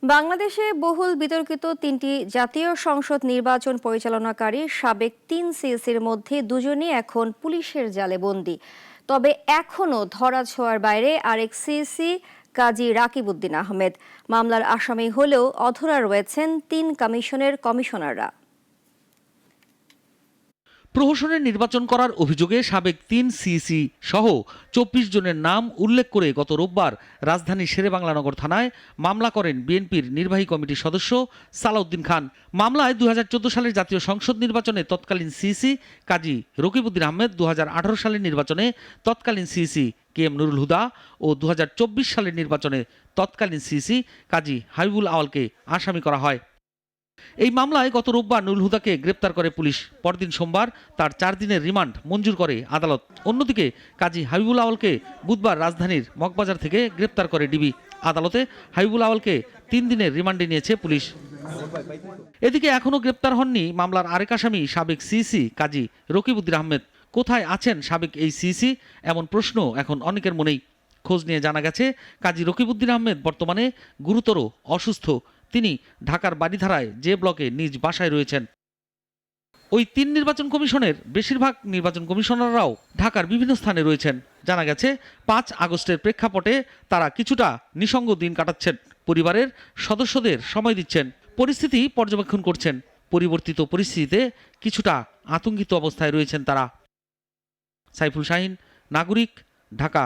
বাংলাদেশে বহুল বিতর্কিত তিনটি জাতীয় সংসদ নির্বাচন পরিচালনাকারী সাবেক ৩ সিএসির মধ্যে দুজনই এখন পুলিশের জালে বন্দী। তবে এখনও ধরাছোঁয়ার বাইরে আরেক সিএসি কাজী রাকিবউদ্দিন আহমেদ। মামলার আসামি হলেও অধরা রয়েছেন ৩ কমিশনের কমিশনাররা। প্রহসনের নির্বাচন করার অভিযোগে সাবেক ৩ সিইসি সহ ২৪ জনের নাম উল্লেখ করে গত রোববার রাজধানীর শেরেবাংলানগর থানায় মামলা করেন বিএনপির নির্বাহী কমিটির সদস্য সালাউদ্দিন খান। মামলায় ২০১৪ সালের জাতীয় সংসদ নির্বাচনে তৎকালীন সিইসি কাজী রকিবউদ্দিন আহমেদ, ২০১৮ সালের নির্বাচনে তৎকালীন সিইসি কেএম নুরুল হুদা ও ২০২৪ সালের নির্বাচনে তৎকালীন সিইসি কাজী হাবিবুল আওয়ালকে আসামি করা হয়। এই মামলায় গত রোববার নুরুল হুদাকে গ্রেপ্তার করে পুলিশ। পরদিন সোমবার তার ৪ দিনের রিমান্ড মঞ্জুর করে আদালত। অন্যদিকে কাজী হাবিবুল আওয়ালকে বুধবার রাজধানীর মগবাজার থেকে গ্রেপ্তার করে ডিবি। আদালতে হাবিবুল আওয়ালকে ৩ দিনের রিমান্ডে নিয়েছে পুলিশ। এদিকে এখনও গ্রেপ্তার হননি মামলার আরেক আসামি সাবেক সিইসি কাজী রকিবউদ্দিন আহমেদ। কোথায় আছেন সাবেক এই সিইসি, এমন প্রশ্ন এখন অনেকের মনেই। খোঁজ নিয়ে জানা গেছে, কাজী রকিবউদ্দিন আহমেদ বর্তমানে গুরুতর অসুস্থ। তিনি ঢাকার বারিধারায় যে ব্লকে নিজ বাসায় রয়েছেন। ওই ৩ নির্বাচন কমিশনের বেশিরভাগ নির্বাচন কমিশনাররাও ঢাকার বিভিন্ন স্থানে রয়েছেন। জানা গেছে ৫ আগস্টের প্রেক্ষাপটে তারা কিছুটা নিঃসঙ্গ দিন কাটাচ্ছেন, পরিবারের সদস্যদের সময় দিচ্ছেন, পরিস্থিতি পর্যবেক্ষণ করছেন। পরিবর্তিত পরিস্থিতিতে কিছুটা আতঙ্কিত অবস্থায় রয়েছেন তারা। সাইফুল শাহীন, নাগরিক, ঢাকা।